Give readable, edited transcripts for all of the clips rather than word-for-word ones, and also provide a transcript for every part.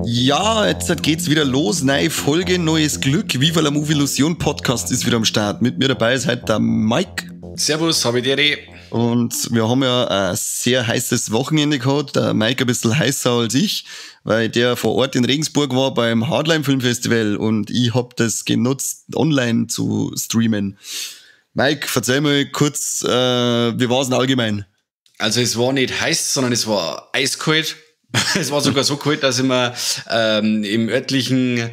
Ja, jetzt geht's wieder los. Neue Folge, neues Glück. Viva la Movie Illusion Podcast ist wieder am Start. Mit mir dabei ist heute der Mike. Servus, habe ich dir. Und wir haben ja ein sehr heißes Wochenende gehabt. Der Mike ein bisschen heißer als ich, weil der vor Ort in Regensburg war beim Hardline Filmfestival und ich hab das genutzt, online zu streamen. Mike, erzähl mal kurz, wie war's denn allgemein? Also es war nicht heiß, sondern es war eiskalt. Es war sogar so kalt, dass ich mir im örtlichen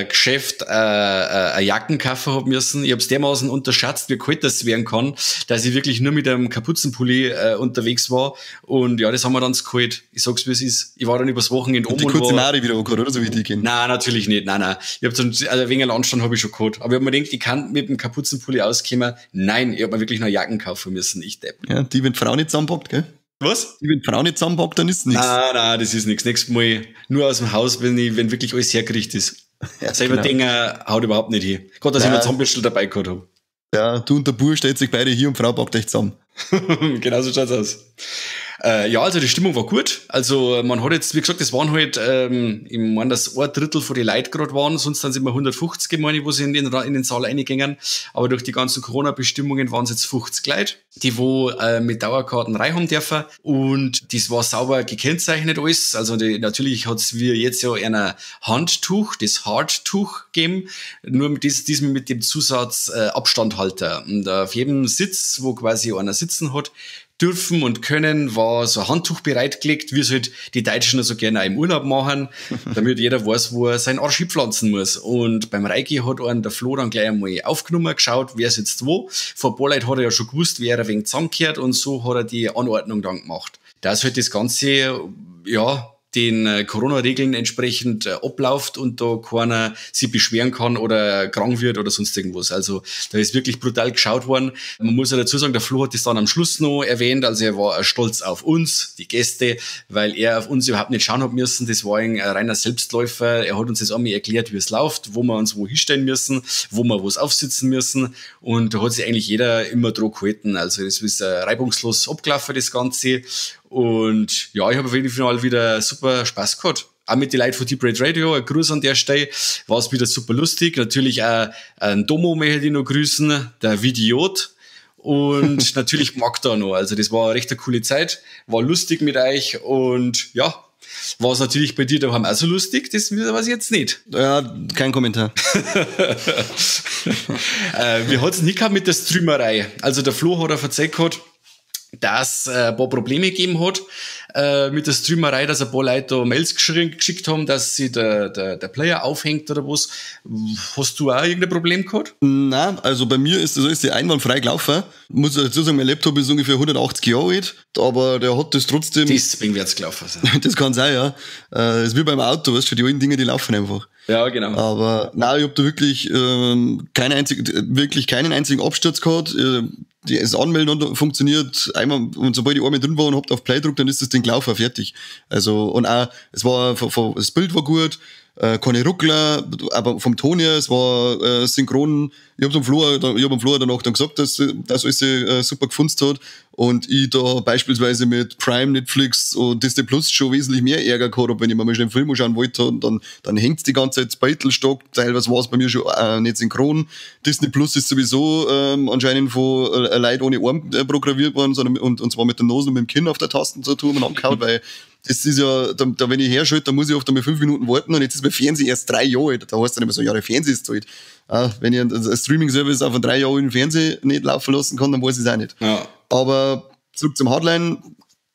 Geschäft eine Jacken kaufen hab müssen. Ich hab's dermaßen unterschätzt, wie kalt das werden kann, dass ich wirklich nur mit einem Kapuzenpulli unterwegs war. Und ja, das haben wir dann kalt. Ich sag's, wie es ist. Ich war dann übers Wochenende und die kurze Mari wieder angehört, oder? So wie die gehen. Nein, natürlich nicht. Nein. Ich hab dann, also wegen Anstand habe ich schon gehabt. Aber ich hab mir gedacht, ich kann mit dem Kapuzenpulli auskommen. Nein, ich hab mir wirklich noch Jacken kaufen müssen. Ich depp. Ja, die, wenn die Frau nicht zusammenpackt, gell? Was? Wenn die Frau nicht zusammenpackt, dann ist nichts. Nein, das ist nichts. Nächstes Mal nur aus dem Haus, wenn wirklich alles hergerichtet ist. Ja, selber genau. Dinge haut überhaupt nicht hin. Gerade, dass ich noch Zahnbürstel dabei gehabt habe. Ja, du und der Bur steht sich beide hier und Frau packt euch zusammen. Genau so schaut's aus. Ja, also die Stimmung war gut. Also man hat jetzt, wie gesagt, das waren halt, ich meine, dass ein Drittel von den Leuten gerade waren, sonst sind es immer 150, meine ich, wo sie in den Saal reingingen. Aber durch die ganzen Corona-Bestimmungen waren es jetzt 50 Leute, die wo mit Dauerkarten rein haben dürfen. Und das war sauber gekennzeichnet alles. Also natürlich hat's wie jetzt ja ein Handtuch, das Hardtuch gegeben, nur mit diesem mit dem Zusatz Abstandhalter. Und auf jedem Sitz, wo quasi einer sitzen hat, dürfen und können, war so ein Handtuch bereitgelegt, wie es halt die Deutschen so gerne auch im Urlaub machen, damit jeder weiß, wo er seinen Arsch hinpflanzen muss. Und beim Reiki hat einen der Flo dann gleich einmal aufgenommen, geschaut, wer sitzt wo. Vor ein paar Leuten hat er ja schon gewusst, wer ein wenig zusammengehört, und so hat er die Anordnung dann gemacht. Dass halt das Ganze, ja, den Corona-Regeln entsprechend abläuft und da keiner sich beschweren kann oder krank wird oder sonst irgendwas. Also da ist wirklich brutal geschaut worden. Man muss ja dazu sagen, der Flo hat das dann am Schluss noch erwähnt, also er war stolz auf uns, die Gäste, weil er auf uns überhaupt nicht schauen hat müssen. Das war ein reiner Selbstläufer. Er hat uns jetzt einmal erklärt, wie es läuft, wo wir uns wo hinstellen müssen, wo wir was aufsitzen müssen, und da hat sich eigentlich jeder immer dran gehalten. Also das ist reibungslos abgelaufen, das Ganze. Und ja, ich habe auf jeden Fall wieder super Spaß gehabt. Auch mit den Leuten von Deep Red Radio, ein Gruß an der Stelle, war es wieder super lustig. Natürlich auch ein Domo möchte ich noch grüßen, der Vidiot. Und natürlich Magda noch. Also das war eine recht coole Zeit, war lustig mit euch, und ja, war es natürlich bei dir daheim auch so lustig, das weiß ich jetzt nicht. Ja, kein Kommentar. Wir hatten es nicht gehabt mit der Streamerei. Also der Flo hat erzählt gehabt, dass ein paar Probleme gegeben hat mit der Streamerei, dass ein paar Leute da Mails geschickt haben, dass sich der Player aufhängt oder was. Hast du auch irgendein Problem gehabt? Nein, also bei mir ist die einwandfrei gelaufen. Muss dazu sagen, mein Laptop ist ungefähr 180 Jahre alt, aber der hat das trotzdem... Deswegen wird's gelaufen sein. Das kann sein, ja. Das ist wie beim Auto, weißt du, für die alten Dinge, die laufen einfach. Ja, genau. Aber nein, ich hab da wirklich keinen einzigen Absturz gehabt. Das Anmelden funktioniert einmal, und sobald ich einmal drin war und hab auf Play gedrückt, dann ist das Ding gelaufen, fertig. Also, und auch, das Bild war gut, keine Ruckler, aber vom Ton her, es war synchron. Ich hab am Flo danach dann gesagt, dass alles super gefunzt hat, und ich da beispielsweise mit Prime, Netflix und Disney Plus schon wesentlich mehr Ärger gehabt habe, wenn ich mir mal schnell einen Film anschauen wollte, und dann hängt's die ganze Zeit Beitelstock, teilweise war es bei mir schon nicht synchron. Disney Plus ist sowieso anscheinend von Leuten ohne Arm programmiert worden, sondern und zwar mit der Nase und mit dem Kinn auf der Tastatur und angehauen, weil das ist ja, da wenn ich herschalte, dann muss ich oft einmal 5 Minuten warten, und jetzt ist mein Fernsehen erst 3 Jahre alt. Da heißt dann immer so, ja, der Fernseher ist alt. Wenn ich einen Streaming-Service auf einen 3 Jahre alten Fernseher nicht laufen lassen kann, dann weiß ich es auch nicht. Ja. Aber zurück zum Hardline,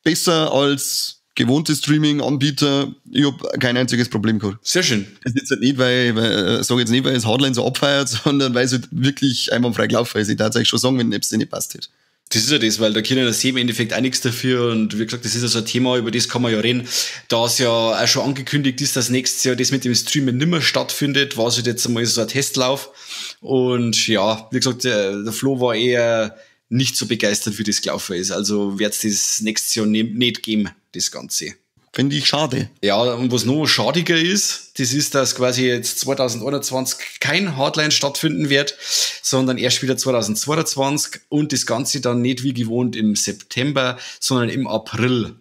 besser als gewohnte Streaming-Anbieter, ich habe kein einziges Problem gehabt. Sehr schön. Das ist jetzt nicht, weil es Hardline so abfeiert, sondern weil es halt wirklich einwandfrei gelaufen ist. Ich darf es euch schon sagen, wenn es nicht passt hätte. Das ist ja das, weil da können das im Endeffekt auch nichts dafür, und wie gesagt, das ist ja so ein Thema, über das kann man ja reden, da es ja auch schon angekündigt ist, dass nächstes Jahr das mit dem Streamen nimmer stattfindet, war es halt jetzt einmal so ein Testlauf, und ja, wie gesagt, der Flo war eher nicht so begeistert, wie das gelaufen ist. Also wird es das nächstes Jahr nicht geben, das Ganze. Finde ich schade. Ja, und was noch schadiger ist, das ist, dass quasi jetzt 2021 kein Hardline stattfinden wird, sondern erst wieder 2022 und das Ganze dann nicht wie gewohnt im September, sondern im April.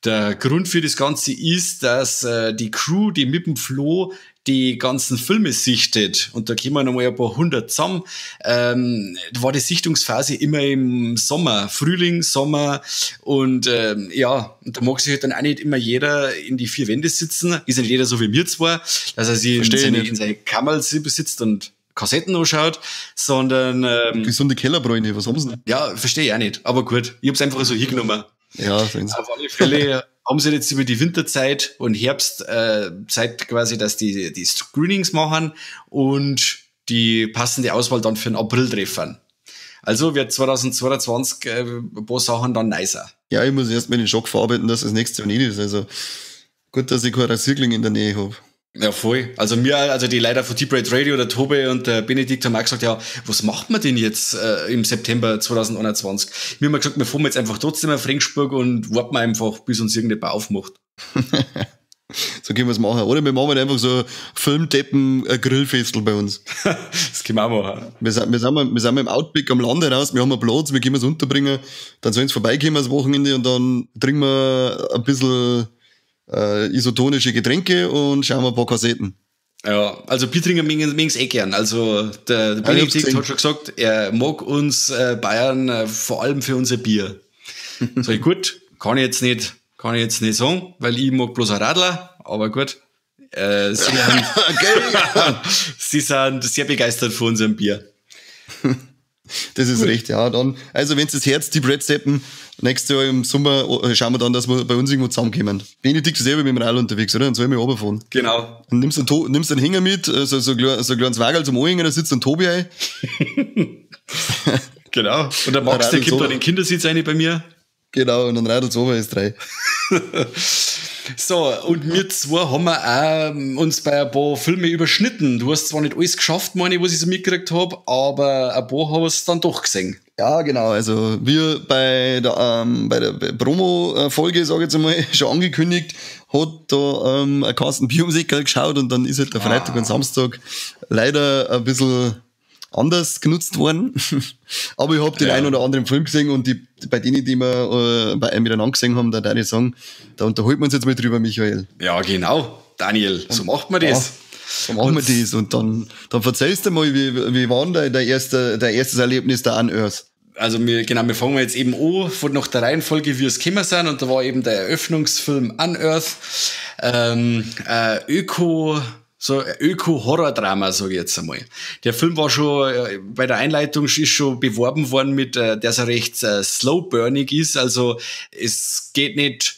Der Grund für das Ganze ist, dass die Crew, die mit dem Flo die ganzen Filme sichtet, und da kommen nochmal ein paar hundert zusammen, war die Sichtungsphase immer im Sommer, Frühling, Sommer, und ja, und da mag sich halt dann auch nicht immer jeder in die vier Wände sitzen, ist ja nicht jeder so wie mir zwar, dass er sich in seine Kammer sitzt und Kassetten anschaut, sondern gesunde Kellerbräune, was haben sie denn? Ja, verstehe ich auch nicht, aber gut, ich hab's einfach so hingenommen. Ja, auf alle Fälle haben sie jetzt über die Winterzeit und Herbstzeit quasi, dass die Screenings machen und die passende Auswahl dann für den April treffen. Also wird 2022 ein paar Sachen dann nicer. Ja, ich muss erst mal den Schock verarbeiten, dass das nächste Jahr nicht ist. Also gut, dass ich keinen Rasierkling in der Nähe habe. Ja, voll. Also die Leiter von Deep Red Radio, der Tobi und der Benedikt haben auch gesagt, ja, was macht man denn jetzt im September 2021? Wir haben gesagt, wir fahren jetzt einfach trotzdem auf Regensburg und warten einfach, bis uns irgendjemand aufmacht. So können wir es machen. Oder wir machen halt einfach so Filmdeppen-Grillfestel bei uns. Das können wir auch machen. Wir sind im Outback am Land heraus, wir haben einen Platz, wir können es unterbringen, dann sollen sie vorbeikommen das Wochenende und dann trinken wir ein bisschen isotonische Getränke und schauen wir ein paar Kassetten. Ja, also Bier trinken mögen's eh gern. Also der Benedikt hat schon gesagt, er mag uns Bayern vor allem für unser Bier. Sag ich, gut, kann ich jetzt nicht sagen, weil ich mag bloß ein Radler, aber gut. Sie sind sehr begeistert von unserem Bier. Das ist recht, ja. Dann, also wenn es das Herz, die Breadsteppen, nächstes Jahr im Sommer schauen wir dann, dass wir bei uns irgendwo zusammenkommen. Benedikt ist selber mit dem Rad unterwegs, oder? Dann sollen wir runterfahren. Genau. Und nimmst einen Hänger mit, so ein kleines Wagerl zum Anhängen, da sitzt ein Tobi ein. Genau. Und der Max, der kommt da den Kindersitz rein bei mir. Genau, und dann radelt es runter, ist 3. So, und wir zwei haben auch uns bei ein paar Filmen überschnitten. Du hast zwar nicht alles geschafft, meine ich, was ich so mitgekriegt habe, aber ein paar haben es dann doch gesehen. Ja, genau. Also wir bei der Promo-Folge, sage ich jetzt einmal, schon angekündigt, hat da ein Carsten Biumsecker geschaut und dann ist halt der Freitag und Samstag leider ein bisschen anders genutzt worden. Aber ich habe den einen oder anderen Film gesehen und bei denen, die wir miteinander gesehen haben, da darf ich sagen, da unterhalten wir uns jetzt mal drüber, Michael. Ja, genau. Daniel, so macht man das. Ja, so machen wir das. Und dann erzählst du mal, wie war denn dein erstes Erlebnis da an Earth? Also wir fangen jetzt eben an, von nach der Reihenfolge, wie es gekommen sind, und da war eben der Eröffnungsfilm Unearth, Öko-Horror-Drama, sage ich jetzt einmal. Der Film war schon, bei der Einleitung ist schon beworben worden mit, dass er recht slow-burnig ist, also es geht nicht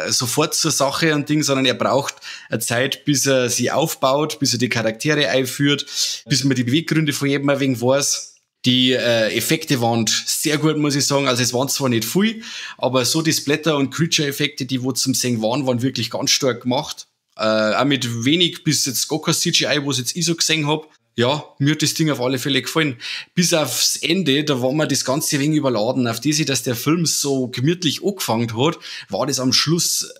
sofort zur Sache und Ding, sondern er braucht eine Zeit, bis er sie aufbaut, bis er die Charaktere einführt, bis man die Beweggründe von jedem ein wenig weiß. Die Effekte waren sehr gut, muss ich sagen. Also es waren zwar nicht viel, aber so die Splatter- und Creature-Effekte, die wo zum Sehen waren wirklich ganz stark gemacht. Auch mit wenig bis jetzt gar kein CGI, was jetzt ich so gesehen hab. Ja, mir hat das Ding auf alle Fälle gefallen. Bis aufs Ende, da war mir das Ganze ein wenig überladen. Auf diese, dass der Film so gemütlich angefangen hat, war das am Schluss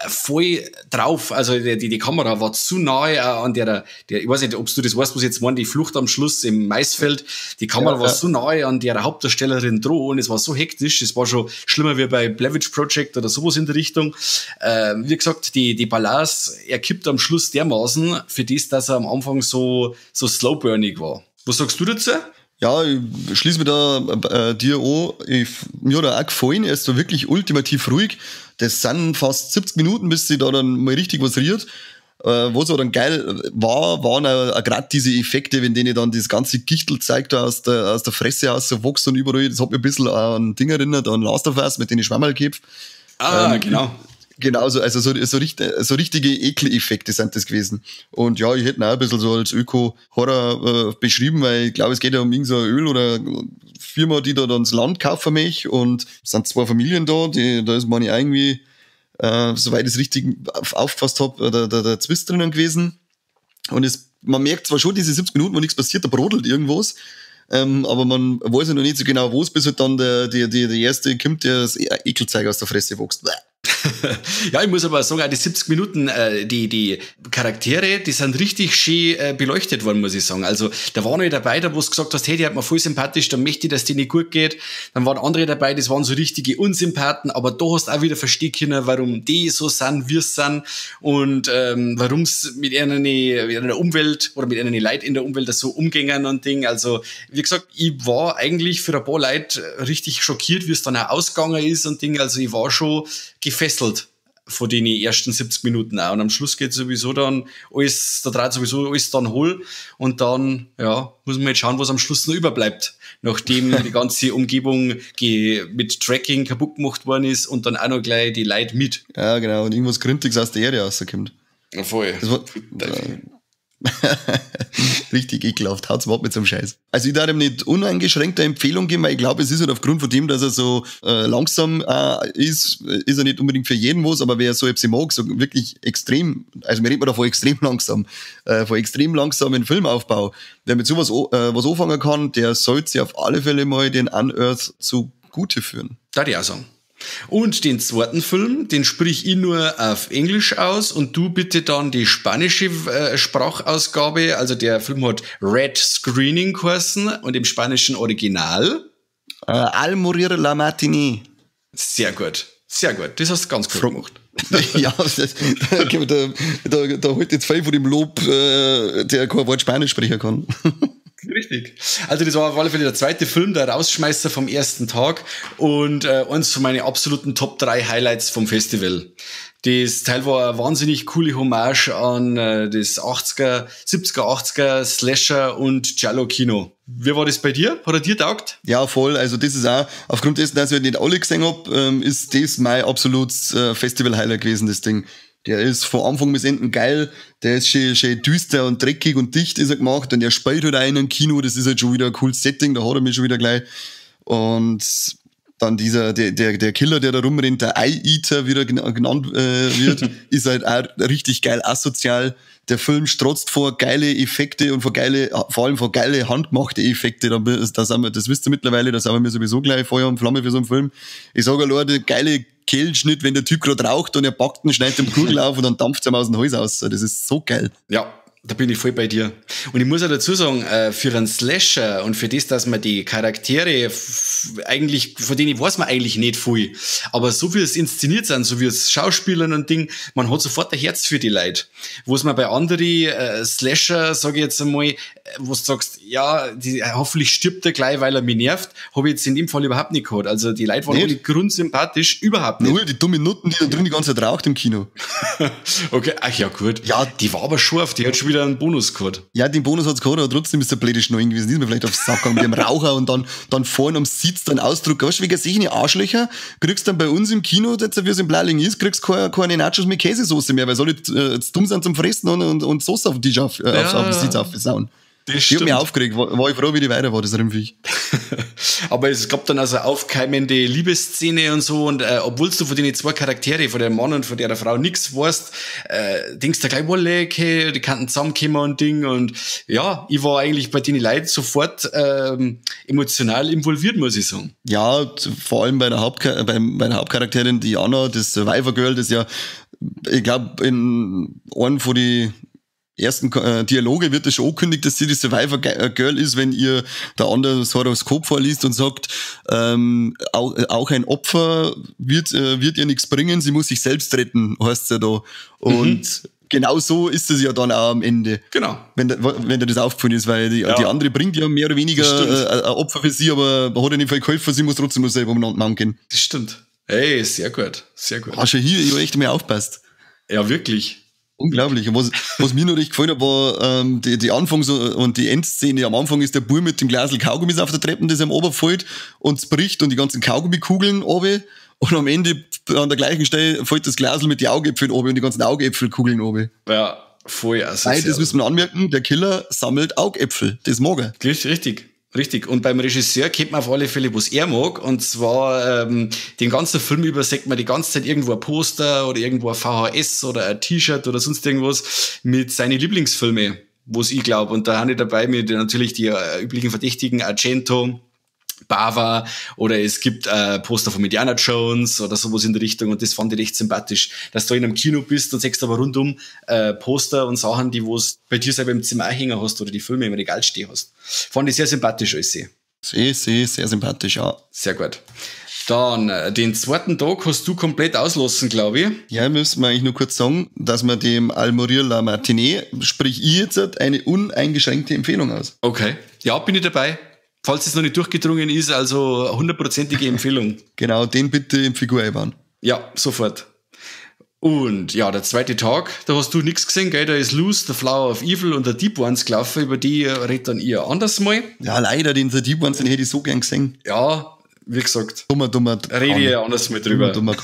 voll drauf. Also die Kamera war zu nahe an der, ich weiß nicht, ob du das weißt, was ich jetzt meine, die Flucht am Schluss im Maisfeld. Die Kamera war so nahe an der Hauptdarstellerin dran und es war so hektisch. Es war schon schlimmer wie bei Blair Witch Project oder sowas in der Richtung. Wie gesagt, die Balance, er kippt am Schluss dermaßen für das, dass er am Anfang so slowburnig war. Was sagst du dazu? Ja, ich schließe mich da dir an. Mir hat er auch gefallen. Er ist so wirklich ultimativ ruhig. Das sind fast 70 Minuten, bis sie da dann mal richtig was riert. Was aber dann geil war, waren auch gerade diese Effekte, wenn denen dann das ganze Gichtel zeigt aus der Fresse aus, so wächst und überall. Das hat mich ein bisschen an Ding erinnert, an Last of Us, mit denen ich Schwammerl gebe. Genau. Genauso, also so richtige Ekeleffekte sind das gewesen. Und ja, ich hätte ihn auch ein bisschen so als Öko-Horror beschrieben, weil ich glaube, es geht ja um irgendein Öl oder Firma, die da dann das Land kaufen möchte, und es sind 2 Familien da, da ist man irgendwie, soweit ich es richtig aufgefasst habe, der Zwist drinnen gewesen. Und man merkt zwar schon diese 70 Minuten, wo nichts passiert, da brodelt irgendwas, aber man weiß ja noch nicht so genau, wo es bis halt dann der erste kommt, der das Ekelzeug aus der Fresse wächst. Ja, ich muss aber sagen, auch die 70 Minuten, die Charaktere, die sind richtig schön beleuchtet worden, muss ich sagen. Also da waren noch dabei, da wo du gesagt hast, hey, die hat mir voll sympathisch, dann möchte ich, dass die nicht gut geht. Dann waren andere dabei, das waren so richtige Unsympathen, aber da hast du auch wieder verstehen können, warum die so sind, wie es sind und warum es mit einer Umwelt oder mit einer Leuten in der Umwelt so umgängen und Ding. Also wie gesagt, ich war eigentlich für ein paar Leute richtig schockiert, wie es dann auch ausgegangen ist und Ding. Also ich war schon gefesselt von den ersten 70 Minuten auch. Und am Schluss geht sowieso dann alles, da dreht sowieso alles dann hohl. Und dann, ja, muss man jetzt schauen, was am Schluss noch überbleibt. Nachdem die ganze Umgebung mit Tracking kaputt gemacht worden ist und dann auch noch gleich die Leute mit. Ja, genau. Und irgendwas Gründiges aus der Erde rauskommt. Ja, voll. Das war, richtig ekelhaft, haut's überhaupt mit so einem Scheiß. Also ich darf ihm nicht uneingeschränkte Empfehlung geben, weil ich glaube, es ist halt aufgrund von dem, dass er so langsam ist er nicht unbedingt für jeden was, aber wer so etwas mag, so wirklich extrem, also wir reden da von extrem langsamen Filmaufbau, wer mit sowas was anfangen kann, der sollte sich auf alle Fälle mal den Unearth zugute führen. Darf ich auch sagen. Und den zweiten Film, den sprich ich nur auf Englisch aus und du bitte dann die spanische Sprachausgabe. Also der Film hat Red Screening geheißen und im spanischen Original Al morir la matinée. Sehr gut, sehr gut. Das hast du ganz gut gemacht. Ja, da holt jetzt viel von dem Lob, der kein Wort Spanisch sprechen kann. Richtig. Also das war auf alle Fälle der zweite Film, der Rausschmeißer vom ersten Tag und eins von meinen absoluten Top 3 Highlights vom Festival. Das Teil war eine wahnsinnig coole Hommage an das 70er, 80er Slasher und Giallo-Kino. Wie war das bei dir? Hat er dir taugt? Ja, voll. Also das ist auch, aufgrund dessen, dass ich halt nicht alle gesehen hab, ist das mein absolutes Festival-Highlight gewesen, das Ding. Der ist von Anfang bis Ende geil, der ist schön düster und dreckig und dicht ist er gemacht und er spielt halt auch in einem Kino, das ist halt schon wieder ein cooles Setting, da hat er mich schon wieder gleich. Und dann der Killer, der da rumrennt, der Eye-Eater, wie er genannt wird, ist halt auch richtig geil asozial. Der Film strotzt vor geile Effekte und vor allem vor geile handgemachte Effekte. Das wisst ihr mittlerweile, da sind wir mir sowieso gleich Feuer und Flamme für so einen Film. Ich sage allein, der geile Kehlenschnitt, wenn der Typ gerade raucht und er packt ihn, schneidet den Kugel auf und dann dampft es ihm aus dem Hals aus. Das ist so geil. Ja, da bin ich voll bei dir. Und ich muss auch dazu sagen, für einen Slasher und für das, dass man die Charaktere eigentlich, von denen weiß man eigentlich nicht viel. Aber so wie es inszeniert sind, so wie es Schauspielern und Ding, man hat sofort ein Herz für die Leute. Wo es man bei anderen Slasher, sage ich jetzt einmal, wo du sagst, ja, hoffentlich stirbt er gleich, weil er mich nervt, habe ich jetzt in dem Fall überhaupt nicht gehabt. Also die Leute waren alle grundsympathisch, überhaupt nicht. Nur die dummen Nutten, die da drin die ganze Zeit raucht im Kino. Okay, ach ja, gut. Ja, die war aber scharf, die hat schon wieder einen Bonus gehabt. Ja, den Bonus hat's gehabt, aber trotzdem ist der blöde Schneuen gewesen. Ist mir vielleicht aufs Sack gegangen mit dem Raucher und dann vorne am Sitz dann Ausdruck. Weißt du, wegen solchen Arschlöcher kriegst dann bei uns im Kino, jetzt wie es im Blauling ist, kriegst keine Nachos mit Käsesoße mehr, weil sie alle dumm sind zum Fressen und Soße auf den Tisch auf den Sitz aufsauen. Ich hab mich aufgeregt, war ich froh, wie die weiter war, das Rimpfig. Aber es gab dann also aufkeimende Liebesszene und so und obwohl du von den zwei Charaktere, von dem Mann und von der Frau nix weißt, denkst du gleich, wolle, okay, die könnten zusammenkommen und Ding und ja, ich war eigentlich bei den Leuten sofort emotional involviert, muss ich sagen. Ja, vor allem bei der Hauptcharakterin, die Anna, das Survivor Girl, das ja, ich glaube, in einem von die ersten Dialoge wird es schon angekündigt, dass sie die Survivor Girl ist, wenn ihr der andere das Horoskop vorliest und sagt, auch ein Opfer wird ihr nichts bringen, sie muss sich selbst retten, heißt ja da. Und genau so ist es ja dann auch am Ende. Genau. Wenn dir das aufgefallen ist, weil die andere bringt ja mehr oder weniger ein Opfer für sie, aber hat ja nicht viel geholfen, sie muss trotzdem selber umeinander gehen. Das stimmt. Hey, sehr gut, sehr gut. Hast du hier, ich habe echt mehr aufgepasst. Ja, wirklich. Unglaublich. Und was mir noch recht gefallen hat, war die Anfangs- und die Endszene. Am Anfang ist der Bub mit dem Glasl Kaugummis auf der Treppe, das ihm runterfällt und es bricht und die ganzen Kaugummikugeln runter. Und am Ende an der gleichen Stelle fällt das Glasl mit den Augäpfeln runter und die ganzen Augäpfelkugeln runter. Ja, voll. Also das müssen wir anmerken, der Killer sammelt Augäpfel. Das mag er. Richtig. Und beim Regisseur kennt man auf alle Fälle, was er mag. Und zwar den ganzen Film über sagt man die ganze Zeit irgendwo ein Poster oder irgendwo ein VHS oder ein T-Shirt oder sonst irgendwas mit seinen Lieblingsfilmen. wo's ich glaube. Und da habe ich dabei mit natürlich die üblichen Verdächtigen, Argento, Bava, oder es gibt Poster von Indiana Jones oder sowas in der Richtung, und das fand ich recht sympathisch, dass du in einem Kino bist und siehst aber rundum Poster und Sachen, die wo's bei dir selber im Zimmer hängen hast oder die Filme im Regal stehen hast. Fand ich sehr sympathisch alles. Sehr sympathisch, ja. Sehr gut. Dann, den zweiten Tag hast du komplett auslassen, glaube ich. Ja, müssen wir eigentlich nur kurz sagen, dass wir dem Almorir La Matinee, sprich ich jetzt, eine uneingeschränkte Empfehlung aus. Okay. Ja, bin ich dabei. Falls es noch nicht durchgedrungen ist, also 100%ige Empfehlung. Genau, den bitte in Figur einbauen. Ja, sofort. Und ja, der zweite Tag, da hast du nichts gesehen, gell? Da ist Loose, The Flower of Evil und der Deep Ones gelaufen, über die redet dann ihr anders mal. Ja, leider, den Deep Ones, den hätte ich so gern gesehen. Ja, wie gesagt, Dummer. rede ich anders mit drüber. Dummer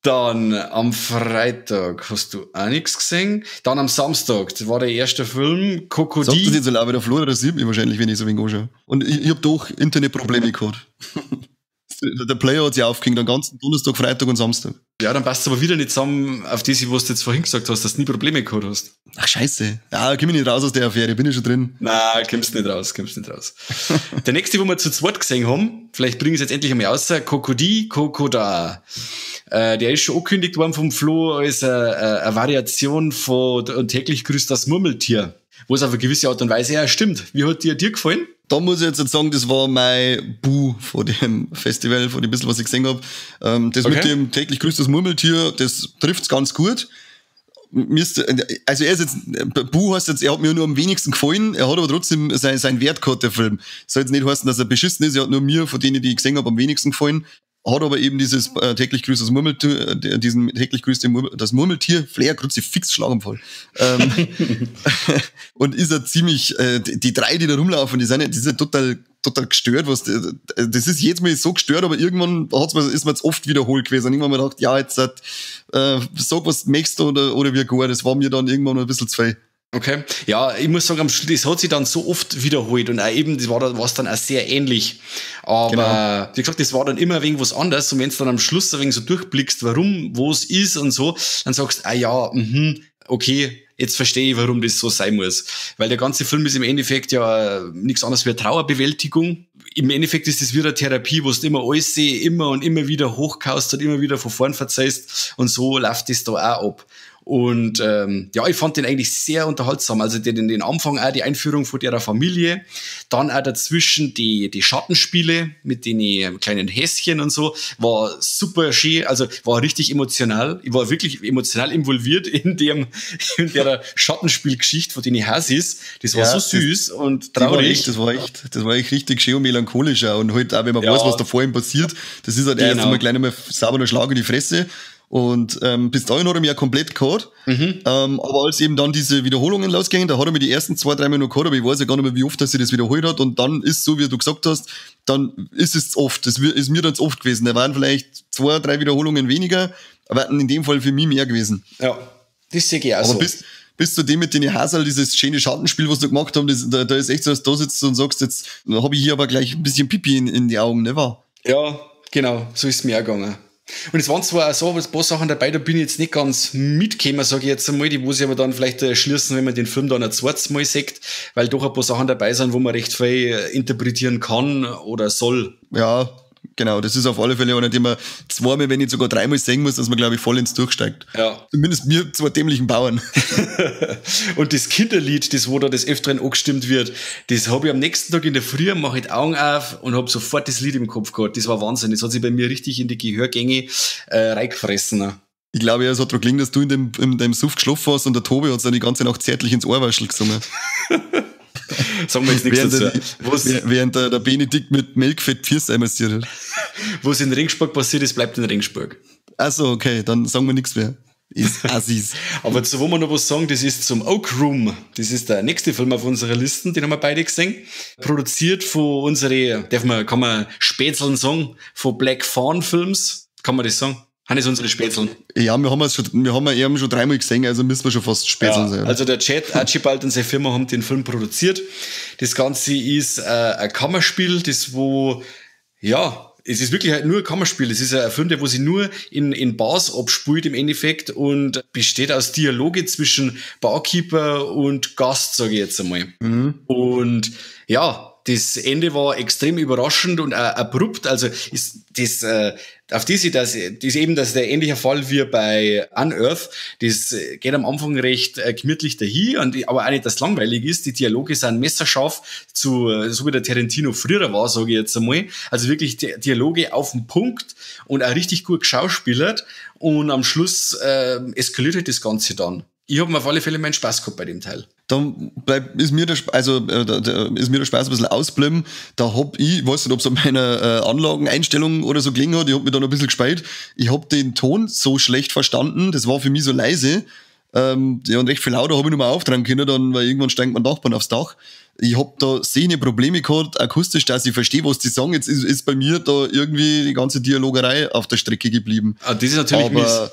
Dann am Freitag hast du auch nichts gesehen. Dann am Samstag, das war der erste Film, Cocody. Sagt das jetzt allein wieder Flora, das sieht mich wahrscheinlich, wenn ich so wenig anschaue. Und ich hab doch Internetprobleme gehabt. Der Player hat sich aufgehängt, den ganzen Donnerstag, Freitag und Samstag. Ja, dann passt es aber wieder nicht zusammen auf das, was du jetzt vorhin gesagt hast, dass du nie Probleme gehabt hast. Ach, scheiße. Ja, komm ich nicht raus aus der Affäre, bin ich schon drin. Nein, kommst nicht raus. Der nächste, wo wir zu zweit gesehen haben, vielleicht bringen wir es jetzt endlich einmal raus, Cocody, Kokoda. Der ist schon angekündigt worden vom Flo als eine Variation von und täglich grüßt das Murmeltier. Wo es auf eine gewisse Art und Weise ja stimmt. Wie hat dir gefallen? Da muss ich jetzt sagen, das war mein Bu von dem Festival, von dem bisschen, was ich gesehen habe. Das okay. Mit dem täglich grüßt das Murmeltier, das trifft's ganz gut. Also er ist jetzt, Bu heißt jetzt, er hat mir nur am wenigsten gefallen, er hat aber trotzdem seinen Wert gehabt, der Film. Soll jetzt nicht heißen, dass er beschissen ist, er hat nur mir, von denen, die ich gesehen habe, am wenigsten gefallen. Hat aber eben dieses täglich grüßt das Murmeltier, diesen täglich grüßt das Murmeltier, Flair, fix Schlaganfall. Und ist er ziemlich, die drei, die da rumlaufen, die sind total gestört, das ist jetzt mal so gestört, aber irgendwann ist man jetzt oft wiederholt gewesen. Und irgendwann mal gedacht, ja, jetzt sag, was du möchtest oder wie gar, das war mir dann irgendwann ein bisschen zu viel. Okay. Ja, ich muss sagen, am Schluss, das hat sich dann so oft wiederholt und auch eben, das war dann auch sehr ähnlich. Aber, genau. Wie gesagt, das war dann immer ein wenig was anderes und wenn du dann am Schluss ein wenig so durchblickst, warum, wo es ist und so, dann sagst du, okay, jetzt verstehe ich, warum das so sein muss. Weil der ganze Film ist im Endeffekt ja nichts anderes wie eine Trauerbewältigung. Im Endeffekt ist das wieder eine Therapie, wo du immer alles immer und immer wieder hochkaust und immer wieder von vorn verzeihst und so läuft das da auch ab. Und ich fand den eigentlich sehr unterhaltsam. Also den Anfang auch, die Einführung von der Familie, dann auch dazwischen die Schattenspiele mit den kleinen Häschen und so, war super schön, also war richtig emotional. Ich war wirklich emotional involviert in der Schattenspielgeschichte von den Hasis. Das war so süß und traurig. Das war echt richtig schön und melancholischer. Und halt auch, wenn man weiß, was da vor ihm passiert, das ist halt erst einmal gleich einmal sauberer Schlag in die Fresse. Und bis dahin hat er mich ja komplett gehabt. Aber als eben dann diese Wiederholungen losgingen, da hat er mir die ersten 2-3 Mal noch gehabt, aber ich weiß ja gar nicht mehr, wie oft er sich das wiederholt hat. Und dann ist so, wie du gesagt hast, dann ist es oft. Das ist mir dann zu oft gewesen. Da waren vielleicht 2-3 Wiederholungen weniger, aber in dem Fall für mich mehr gewesen. Ja, das sehe ich auch so. Bis zu dem mit den Hasel, dieses schöne Schattenspiel, was du gemacht hast, da ist echt so, dass du da sitzt und sagst, jetzt habe ich hier aber gleich ein bisschen Pipi in die Augen, ne wahr? Ja, genau, so ist es mir auch gegangen. Und es waren zwar auch so ein paar Sachen dabei, da bin ich jetzt nicht ganz mitgekommen, sage ich jetzt einmal, die muss ich aber dann vielleicht schließen, wenn man den Film dann ein zweites Mal sieht, weil doch ein paar Sachen dabei sind, wo man recht viel interpretieren kann oder soll. Ja, genau, das ist auf alle Fälle einer, den man zweimal, wenn nicht sogar dreimal sehen muss, dass man, glaube ich, voll ins Durchsteigt. Ja. Zumindest mir, zwei dämlichen Bauern. Und das Kinderlied, das wo da des Öfteren angestimmt wird, das habe ich am nächsten Tag in der Früh, mache ich die Augen auf und habe sofort das Lied im Kopf gehabt. Das war Wahnsinn. Das hat sich bei mir richtig in die Gehörgänge reingefressen. Ich glaube, es hat daran gelegen, dass du in deinem Suff geschlafen hast und der Tobi hat dann die ganze Nacht zärtlich ins Ohrwaschel gesungen. Sagen wir jetzt nichts dazu. Während der Benedikt mit Melkfett Pfirsei massiert hat. Was in Ringsburg passiert ist, bleibt in Ringsburg. Ach so, okay, dann sagen wir nichts mehr. Ist Assis. Aber zu wo wir noch was sagen, das ist zum Oak Room. Das ist der nächste Film auf unserer Liste, den haben wir beide gesehen. Produziert von kann man Spätzeln sagen, von Black Fawn Films. Kann man das sagen? Haben das unsere Spätzeln? Ja, wir haben ihn schon 3-mal gesehen, also müssen wir schon fast Spätzeln sein. Also der Chad Archibald und seine Firma haben den Film produziert. Das Ganze ist ein Kammerspiel, das es ist wirklich halt nur ein Kammerspiel. Es ist ein Film, der wo sich nur in Bars abspielt im Endeffekt und besteht aus Dialoge zwischen Barkeeper und Gast, sage ich jetzt einmal. Und ja, das Ende war extrem überraschend und abrupt. Also ist das auf diese, das ist eben das der ähnliche Fall wie bei Unearth. Das geht am Anfang recht gemütlich dahin, aber auch nicht, dass es langweilig ist. Die Dialoge sind messerscharf so wie der Tarantino früher war, sage ich jetzt einmal. Also wirklich Dialoge auf den Punkt und auch richtig gut geschauspielert. Und am Schluss eskaliert halt das Ganze dann. Ich habe mir auf alle Fälle meinen Spaß gehabt bei dem Teil. Dann ist mir der Spaß ein bisschen ausgeblieben. Da hab ich weiß nicht, ob es an meiner Anlageneinstellung oder so gelegen hat, ich hab mich dann ein bisschen gespeit. Ich hab den Ton so schlecht verstanden, das war für mich so leise. Ja, und recht viel lauter habe ich nicht mehr auftragen können, dann, weil irgendwann steigt mein Nachbarn aufs Dach. Ich hab da sehende Probleme gehabt, akustisch, dass ich verstehe, was die sagen. Jetzt ist bei mir da irgendwie die ganze Dialogerei auf der Strecke geblieben. Das ist natürlich mies.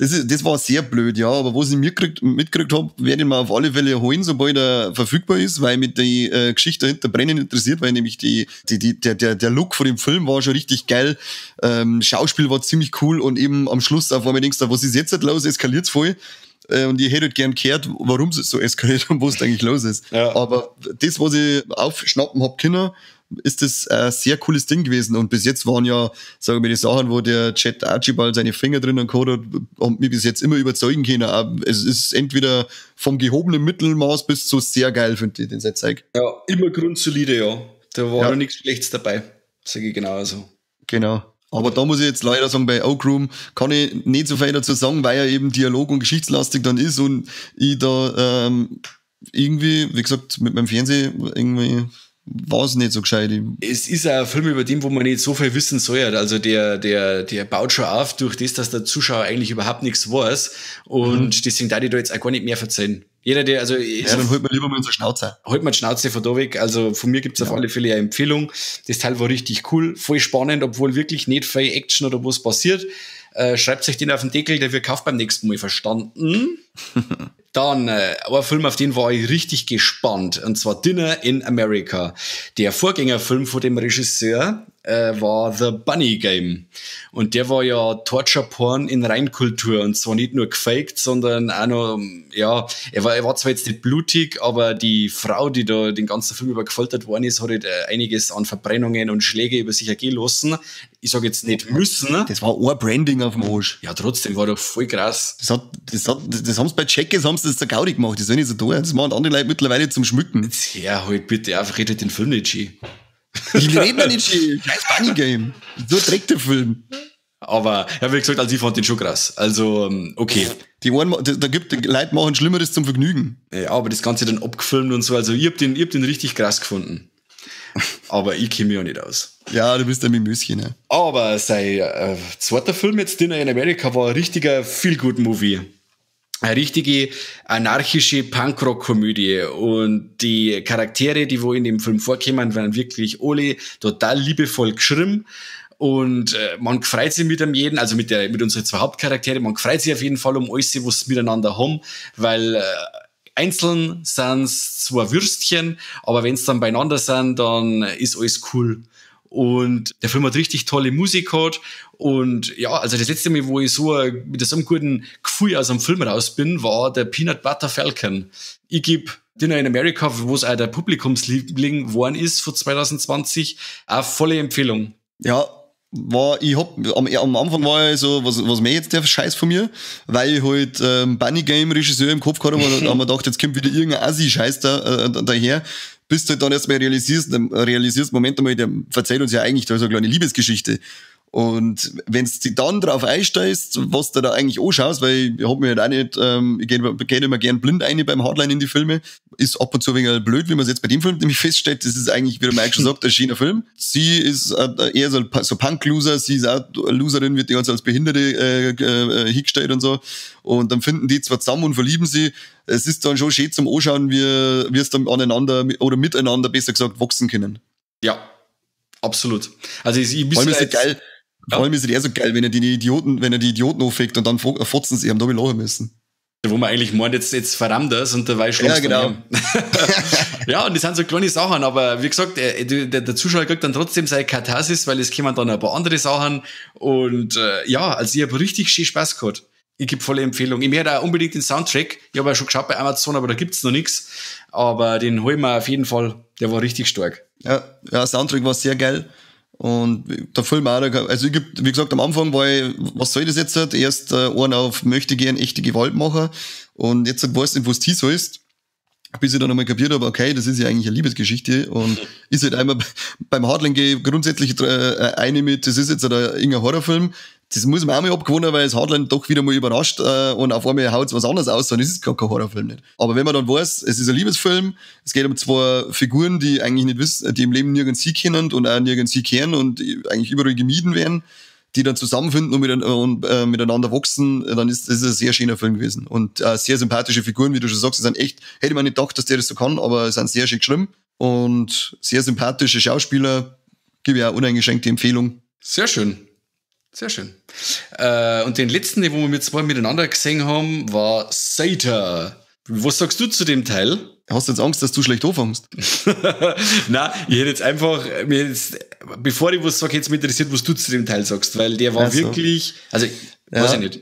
Das war sehr blöd, ja, aber was ich mitgekriegt habe, werde ich mir auf alle Fälle holen, sobald er verfügbar ist, weil mich die Geschichte dahinter brennend interessiert, weil nämlich der Look von dem Film war schon richtig geil, Schauspiel war ziemlich cool und eben am Schluss auf einmal denkst du, was ist jetzt halt los, eskaliert's voll. Und ich hätte halt gern gehört, warum es so eskaliert und was eigentlich los ist. Ja. Aber das, was ich aufschnappen hab können, ist das ein sehr cooles Ding gewesen. Und bis jetzt waren ja, sagen wir, die Sachen, wo der Chet Archibald seine Finger drinnen gehabt hat, und mich bis jetzt immer überzeugen können. Es ist entweder vom gehobenen Mittelmaß bis zu sehr geil, finde ich, den Zeig. Ja, immer grundsolide, ja. Da war noch nichts Schlechtes dabei. Sage ich genauso. Genau. Aber da muss ich jetzt leider sagen, bei Oak Room kann ich nicht so viel dazu sagen, weil er eben Dialog- und geschichtslastig dann ist und ich da irgendwie, wie gesagt, mit meinem Fernsehen irgendwie war es nicht so gescheit. Es ist ein Film, über den, wo man nicht so viel wissen soll. Also der baut schon auf durch das, dass der Zuschauer eigentlich überhaupt nichts weiß. Und deswegen darf ich da jetzt auch gar nicht mehr verzeihen. Jeder, der, also. Ja, dann holt man lieber mal unsere Schnauze. Holt man die Schnauze von da weg. Also von mir gibt's auf alle Fälle eine Empfehlung. Das Teil war richtig cool, voll spannend, obwohl wirklich nicht viel Action oder was passiert. Schreibt euch den auf den Deckel, der wird kauft beim nächsten Mal, verstanden? Dann ein Film, auf den war ich richtig gespannt, und zwar Dinner in America. Der Vorgängerfilm von dem Regisseur war The Bunny Game. Und der war ja Torture-Porn in Reinkultur, und zwar nicht nur gefaked, sondern auch noch, ja, er war zwar jetzt nicht blutig, aber die Frau, die da den ganzen Film über gefoltert worden ist, hat halt einiges an Verbrennungen und Schläge über sich ergehen lassen. Ich sage jetzt nicht müssen. Das war ein Branding auf dem Arsch. Ja, trotzdem war doch voll krass. Das haben sie bei Checkers, haben sie das der Gaudi gemacht. Das soll nicht so tun. Das machen andere Leute mittlerweile zum Schmücken. Ja, halt bitte einfach, redet den Film nicht schön. Ich rede nicht schön. Scheiß Bunny Game. So trägt der Film. Aber, ja, wie gesagt, also ich fand den schon krass. Also, okay. Die Leute machen Schlimmeres zum Vergnügen. Ja, aber das Ganze dann abgefilmt und so. Also ich hab den richtig krass gefunden. Aber ich kenne mich ja nicht aus. Ja, du bist ein Mimöschen, ne? Aber sein zweiter Film jetzt, Dinner in America, war ein richtiger Feel-Good-Movie. Eine richtige anarchische Punkrock-Komödie. Und die Charaktere, die wo in dem Film vorkommen, werden wirklich alle total liebevoll geschrieben. Und man freut sich mit jedem, also mit unseren zwei Hauptcharaktere, man freut sich auf jeden Fall um alles, was sie miteinander haben, weil einzeln sind's zwar Würstchen, aber wenn's dann beieinander sind, dann ist alles cool. Und der Film hat richtig tolle Musik gehabt. Und ja, also das letzte Mal, wo ich so mit so einem guten Gefühl aus einem Film raus bin, war der Peanut Butter Falcon. Ich gebe Dinner in America, wo es auch der Publikumsliebling geworden ist von 2020, eine volle Empfehlung. Ja, am Anfang war ich so, was mehr jetzt der Scheiß von mir, weil ich halt Bunny Game Regisseur im Kopf gehabt habe und haben wir gedacht, jetzt kommt wieder irgendein Assi-Scheiß daher, bis du halt dann erstmal realisierst, Moment einmal, der verzeiht uns ja eigentlich da so eine kleine Liebesgeschichte. Und wenn's dich dann drauf einstellst, was du da eigentlich anschaust, weil ich hab mir halt auch nicht, ich gehe immer gern blind ein beim Hardline in die Filme, ist ab und zu ein wenig blöd, wie man es jetzt bei dem Film nämlich feststellt, das ist eigentlich, wie der Mike schon sagt, ein schöner Film. Sie ist eher so Punk-Loser, sie ist auch eine Loserin, wird die ganze als Behinderte hingestellt und so. Und dann finden die zwar zusammen und verlieben sie. Es ist dann schon schön zum Anschauen, wie es dann aneinander oder miteinander, besser gesagt, wachsen können. Ja, absolut. Also ich Vor allem ist es geil. Vor allem ist es eher so geil, wenn er die Idioten auffängt und dann fotzen sie, haben da lachen müssen. Wo man eigentlich meint, jetzt verrammt das und dabei schlummst Ja, genau. Ja, und das sind so kleine Sachen, aber wie gesagt, der Zuschauer kriegt dann trotzdem seine Katharsis, weil es kommen dann ein paar andere Sachen und ja, also ich habe richtig schön Spaß gehabt. Ich gebe volle Empfehlung. Ich möchte auch unbedingt den Soundtrack. Ich habe ja schon geschaut bei Amazon, aber da gibt's noch nichts. Aber den holen wir auf jeden Fall. Der war richtig stark. Ja, Soundtrack war sehr geil. Und der Film auch, also ich geb, wie gesagt, am Anfang war ich, was soll das jetzt? Erst einen auf möchte gern echte Gewalt machen und jetzt weißt du nicht, was das heißt, bis ich dann einmal kapiert habe, okay, das ist ja eigentlich eine Liebesgeschichte und ist halt einmal beim Hardline grundsätzlich eine mit, das ist jetzt ein irgendein Horrorfilm, das muss man auch mal abgewohnen, weil das Hardline doch wieder mal überrascht und auf einmal haut es was anderes aus, dann ist es gar kein Horrorfilm nicht. Aber wenn man dann weiß, es ist ein Liebesfilm, es geht um zwei Figuren, die eigentlich nicht wissen, die im Leben nirgends sie kennen und auch nirgends sie kehren und eigentlich überall gemieden werden, die dann zusammenfinden und miteinander wachsen, dann ist das ein sehr schöner Film gewesen. Und sehr sympathische Figuren, wie du schon sagst, die sind echt, hätte man nicht gedacht, dass der das so kann, aber es sind sehr schön geschrieben und sehr sympathische Schauspieler, gebe ich auch uneingeschränkte Empfehlung. Sehr schön. Sehr schön. Und den letzten, den wir zwei miteinander gesehen haben, war Sator. Was sagst du zu dem Teil? Hast du jetzt Angst, dass du schlecht anfängst? Nein, ich hätte jetzt einfach, bevor ich was sage, jetzt mich interessiert, was du zu dem Teil sagst, weil der war wirklich, also, weiß ich nicht.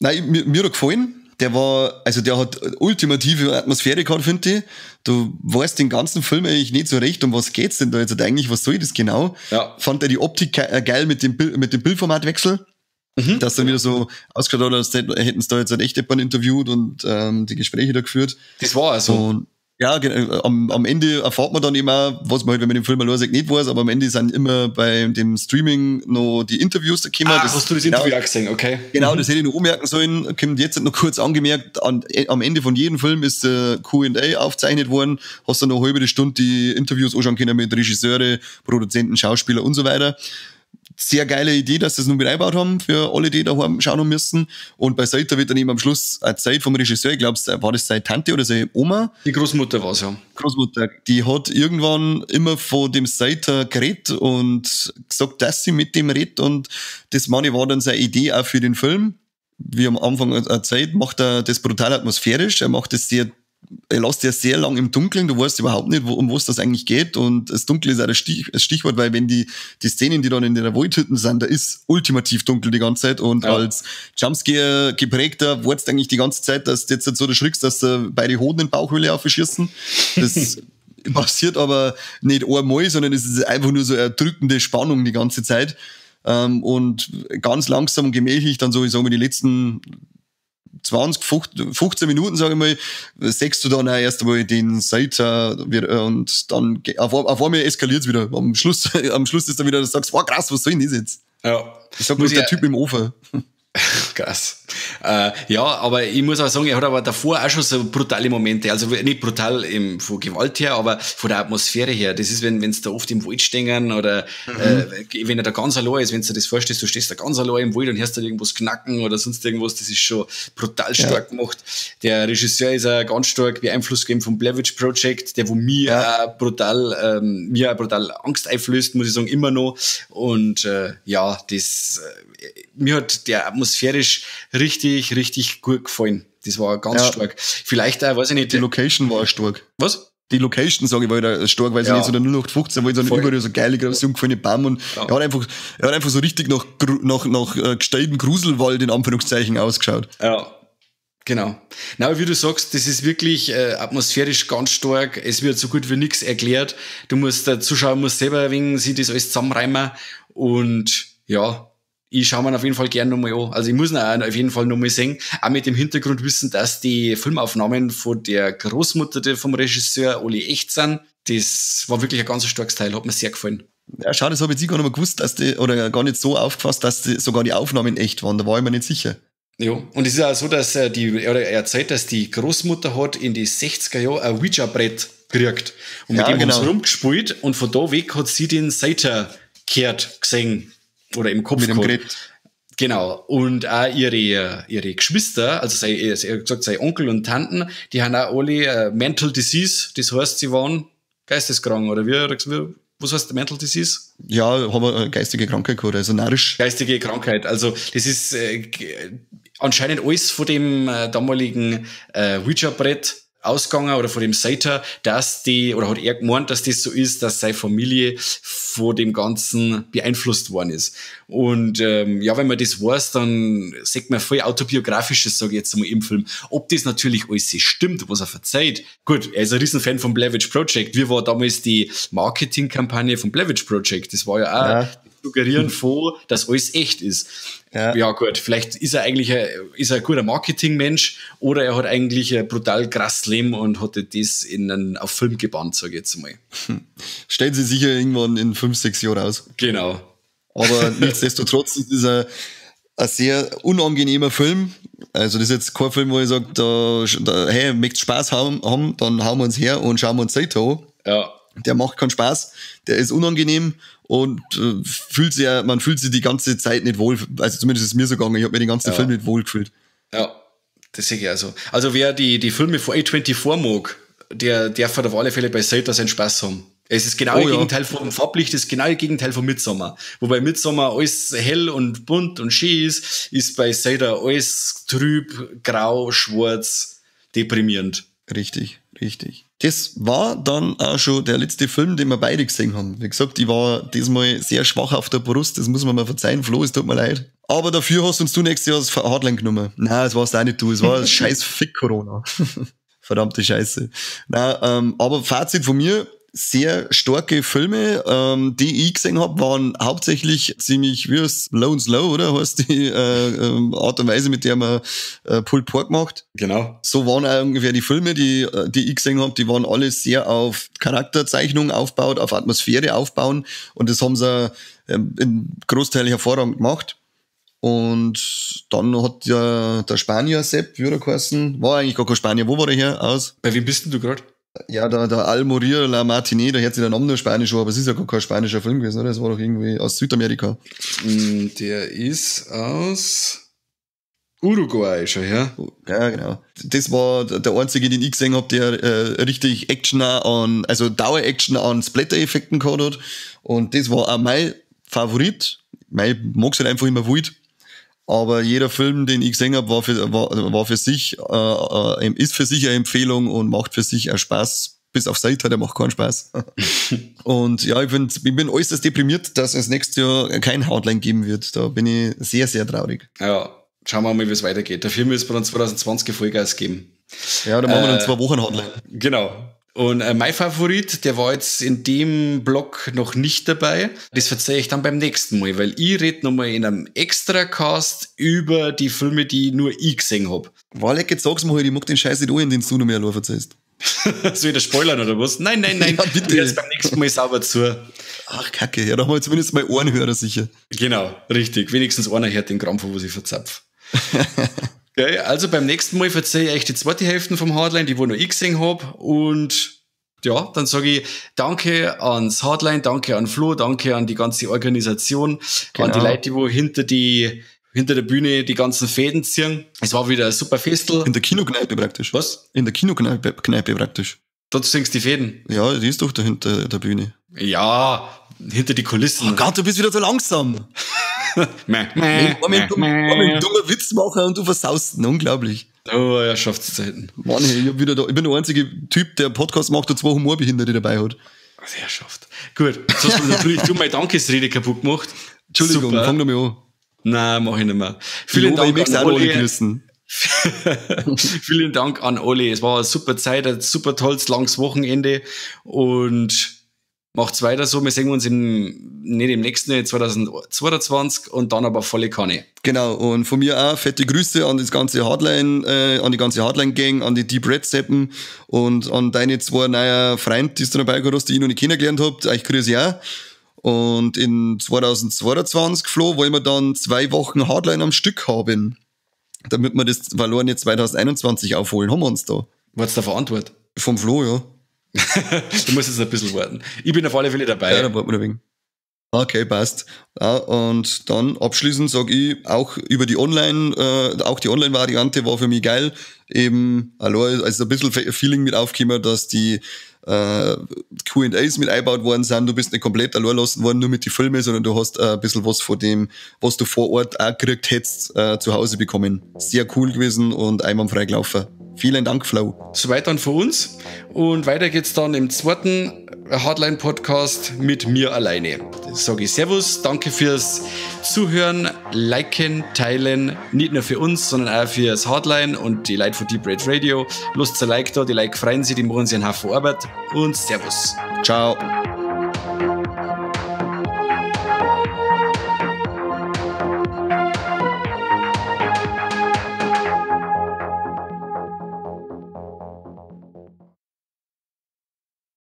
Nein, mir hat gefallen. Der hat ultimative Atmosphäre gehabt, finde ich. Du weißt den ganzen Film eigentlich nicht so recht, um was geht's denn da jetzt eigentlich, was soll das genau? Ja. Fand er die Optik geil mit dem Bildformatwechsel. Dass dann wieder so ausgeschaut hat, als hätten sie da jetzt halt echt jemanden interviewt und die Gespräche da geführt. Das war also. Und ja, am Ende erfahrt man dann eben auch, was man halt, wenn man den Film allein nicht weiß, aber am Ende sind immer bei dem Streaming noch die Interviews da gekommen. Hast du das Interview auch gesehen, okay. Genau, das hätte ich noch anmerken sollen. Kommt jetzt noch kurz angemerkt, am Ende von jedem Film ist Q&A aufgezeichnet worden. Hast du noch eine halbe Stunde die Interviews anschauen können mit Regisseure, Produzenten, Schauspieler und so weiter. Sehr geile Idee, dass sie das nun mit eingebaut haben für alle, die daheim schauen haben müssen. Und bei Sator wird dann eben am Schluss eine Zeit vom Regisseur, ich glaube, war das seine Tante oder seine Oma? Die Großmutter war es, ja. Großmutter, die hat irgendwann immer von dem Sator geredet und gesagt, dass sie mit dem redet und das meine war dann seine Idee auch für den Film. Wie am Anfang erzählt, macht er das brutal atmosphärisch, er lässt ja sehr lang im Dunkeln, du weißt überhaupt nicht, um was das eigentlich geht und das Dunkel ist auch das Stichwort, weil wenn die Szenen, die dann in der Waldhütten sind, da ist ultimativ dunkel die ganze Zeit und als Jumpscare geprägter wartest eigentlich die ganze Zeit, dass du jetzt so erschrickst, dass beide Hoden in die Bauchhöhle aufschießen. Das passiert aber nicht einmal, sondern es ist einfach nur so eine erdrückende Spannung die ganze Zeit und ganz langsam und gemächlich dann so, ich sage mal, die letzten 15 Minuten, sage ich mal, sechst du dann auch erst einmal den Sator und dann auf einmal eskaliert es wieder. Am Schluss ist dann wieder, dass du sagst, wow, krass, was soll denn das jetzt? Ja. Ich sag mal, der Typ im Ofen. Krass. Ja, aber ich muss auch sagen, er hat aber davor auch schon so brutale Momente, also nicht brutal von Gewalt her, aber von der Atmosphäre her. Das ist, wenn sie da oft im Wald stehen oder wenn er da ganz allein ist, wenn du dir das vorstellst, du stehst da ganz allein im Wald und hörst da irgendwas knacken oder sonst irgendwas, das ist schon brutal stark gemacht. Der Regisseur ist auch ganz stark beeinflusst gegeben vom Blair Witch Project, der wo mir auch brutal Angst einflößt, muss ich sagen, immer noch. Und mir hat der atmosphärisch richtig, richtig gut gefallen. Das war ganz stark. Vielleicht auch, weiß ich nicht. Die Location war stark. Was? Die Location, sage ich, war da stark, weil sie nicht so der 0815, weil dann überall so geile, große, umgefallene Baum und er hat einfach so richtig nach gesteigten Gruselwald in Anführungszeichen ausgeschaut. Ja. Genau. Na, aber wie du sagst, das ist wirklich atmosphärisch ganz stark. Es wird so gut wie nichts erklärt. Der Zuschauer muss selber ein wenig sich das alles zusammenreimen und ja, ich schaue mir auf jeden Fall gerne nochmal an. Also ich muss ihn auch auf jeden Fall nochmal sehen. Auch mit dem Hintergrund wissen, dass die Filmaufnahmen von der Großmutter vom Regisseur alle echt sind. Das war wirklich ein ganz starkes Teil, hat mir sehr gefallen. Ja, schade, das habe ich jetzt gar nicht mehr gewusst, oder gar nicht so aufgefasst, dass sogar die Aufnahmen echt waren. Da war ich mir nicht sicher. Ja, und es ist auch so, dass er erzählt, dass die Großmutter hat in die 60er Jahren ein Ouija-Brett gekriegt. Und mit dem haben sie rumgespielt und von da weg hat sie den Sator gesehen. Oder im Kopf. Mit dem Gerät. Genau. Und auch ihre Geschwister, also sein Onkel und Tanten, die haben auch alle Mental Disease. Das heißt, sie waren geisteskrank, oder was heißt Mental Disease? Ja, haben wir eine geistige Krankheit gehabt, also narrisch. Geistige Krankheit. Also, das ist, anscheinend alles von dem damaligen Ouija-Brett ausgegangen oder von dem Sater, oder hat er gemeint, dass das so ist, dass seine Familie von dem Ganzen beeinflusst worden ist. Und wenn man das weiß, dann sieht man voll Autobiografisches, sage ich jetzt einmal im Film. Ob das natürlich alles so stimmt, was er verzeiht. Gut, er ist ein Riesenfan vom Blair Witch Project. Wie war damals die Marketingkampagne vom Blair Witch Project? Das war ja auch suggerieren vor, dass alles echt ist. Ja gut, vielleicht ist er eigentlich ein guter Marketingmensch oder er hat eigentlich ein brutal krasses Leben und hat das auf Film gebannt, sage ich jetzt mal. Stellen Sie sicher irgendwann in 5, 6 Jahren aus. Genau. Aber nichtsdestotrotz ist es ein sehr unangenehmer Film. Also das ist jetzt kein Film, wo ich sage, hey, möchtest Spaß haben, dann hauen wir uns her und schauen wir uns Zeit an. Ja. Der macht keinen Spaß, der ist unangenehm und man fühlt sich die ganze Zeit nicht wohl. Also zumindest ist es mir so gegangen, ich habe mir den ganzen Film nicht wohl gefühlt. Ja, das sehe ich also. Also wer die Filme von A24 mag, der darf auf alle Fälle bei Sater seinen Spaß haben. Es ist genau das Gegenteil vom Farblicht, das ist genau das Gegenteil von Midsommar. Wobei Midsommar alles hell und bunt und schön ist bei Sater alles trüb, grau, schwarz, deprimierend. Richtig. Das war dann auch schon der letzte Film, den wir beide gesehen haben. Wie gesagt, ich war diesmal sehr schwach auf der Brust, das muss man mir verzeihen, Flo, es tut mir leid. Aber dafür hast uns du nächstes Jahr das Hardline genommen. Nein, das war's auch nicht du, es war scheiß Fick-Corona. Verdammte Scheiße. Nein, aber Fazit von mir, sehr starke Filme, die ich gesehen habe, waren hauptsächlich ziemlich, wie heißt Low and Slow, oder? Heißt die Art und Weise, mit der man Pulled Pork macht. Genau. So waren auch ungefähr die Filme, die ich gesehen habe, die waren alle sehr auf Charakterzeichnung aufgebaut, auf Atmosphäre aufbauen und das haben sie in Großteil hervorragend gemacht. Und dann hat ja der Spanier Sepp, wie hat er geheißen, war eigentlich gar kein Spanier, wo war der her aus? Bei wem bist denn du gerade? Ja, der Almorir La Martinet, der hört sich der Name nur Spanisch an, aber es ist ja gar kein spanischer Film gewesen, oder? Das war doch irgendwie aus Südamerika. Der ist aus Uruguay schon, ja? Ja, genau. Das war der einzige, den ich gesehen habe, der richtig also Dauer-Action an Splatter-Effekten gehabt hat. Und das war auch mein Favorit. Ich mag's halt einfach immer wild. Aber jeder Film, den ich gesehen habe, war für sich, ist für sich eine Empfehlung und macht für sich auch Spaß. Bis auf Saita, der macht keinen Spaß. Und ja, ich bin äußerst deprimiert, dass es nächstes Jahr kein Hardline geben wird. Da bin ich sehr, sehr traurig. Ja, schauen wir mal, wie es weitergeht. Dafür müssen wir dann 2020 Vollgas geben. Ja, dann machen wir dann 2 Wochen Hardline. Genau. Und mein Favorit, der war jetzt in dem Blog noch nicht dabei. Das verzeihe ich dann beim nächsten Mal, weil ich rede nochmal in einem Extra-Cast über die Filme, die nur ich gesehen habe. Walek, jetzt sag's mir halt, ich mag den Scheiß nicht an, den du noch mehr allein erzählst. Soll ich das spoilern oder was? Nein. Ja, bitte. Jetzt beim nächsten Mal sauber zu. Ach, Kacke. Ja, da haben wir zumindest mal Ohrenhörer sicher. Genau, richtig. Wenigstens einer hört den Krampf, wo ich verzapf. Okay, also beim nächsten Mal verzeihe ich euch die zweite Hälfte vom Hardline, die wo noch ich gesehen habe. Und ja, dann sage ich danke ans Hardline, danke an Flo, danke an die ganze Organisation, an die Leute, die wo hinter der Bühne die ganzen Fäden ziehen. Es war wieder ein super Festel. In der Kinokneipe praktisch. Was? In der Kinokneipe praktisch. Dort singst die Fäden. Ja, die ist doch da hinter der Bühne. Ja, hinter die Kulissen. Oh Gott, du bist wieder so langsam. Ein dummer Witz machen und du versaust ihn. Unglaublich. Oh, er schafft es Zeiten. Mann, ich bin der einzige Typ, der Podcast macht, der 2 Humorbehinderte dabei hat. Er schafft. Gut, jetzt hast du natürlich meine Dankesrede kaputt gemacht. Entschuldigung, super. Fang doch mal an. Nein, mach ich nicht mehr. Vielen Dank an alle. Vielen Dank an alle. Es war eine super Zeit, ein super tolles, langes Wochenende und macht's weiter so. Wir sehen uns nicht im nächsten Jahr 2022 und dann aber volle Kanne. Genau, und von mir auch fette Grüße an das ganze Hardline, an die ganze Hardline-Gang, an die Deep Red Seppen und an deine 2 neuen Freunde, die du dabei gehabt hast, die ich noch nicht kennengelernt habt. Euch grüße ich auch. Und in 2022, Flo, wollen wir dann 2 Wochen Hardline am Stück haben, damit wir das verlorene 2021 aufholen. Haben wir uns da. Was da verantwortet? Vom Flo, ja. Du musst jetzt ein bisschen warten. Ich bin auf alle Fälle dabei. Ja, dann warten wir ein wenig. Okay, passt. Ja, und dann abschließend sage ich, auch über die auch die Online-Variante war für mich geil. Eben, also ein bisschen Feeling mit aufgekommen, dass die Q&As mit eingebaut worden sind. Du bist nicht komplett allein lassen worden, nur mit den Filmen, sondern du hast ein bisschen was von dem, was du vor Ort auch gekriegt hättest, zu Hause bekommen. Sehr cool gewesen und einwandfrei gelaufen. Vielen Dank, Flo. Soweit dann von uns. Und weiter geht's dann im zweiten Hardline-Podcast mit mir alleine. Das sage ich Servus, danke fürs Zuhören, Liken, Teilen. Nicht nur für uns, sondern auch fürs Hardline und die Leute von Deep Red Radio. Lasst ein Like da, die Like freuen sich, die machen sich einen Haufen Arbeit. Und Servus. Ciao.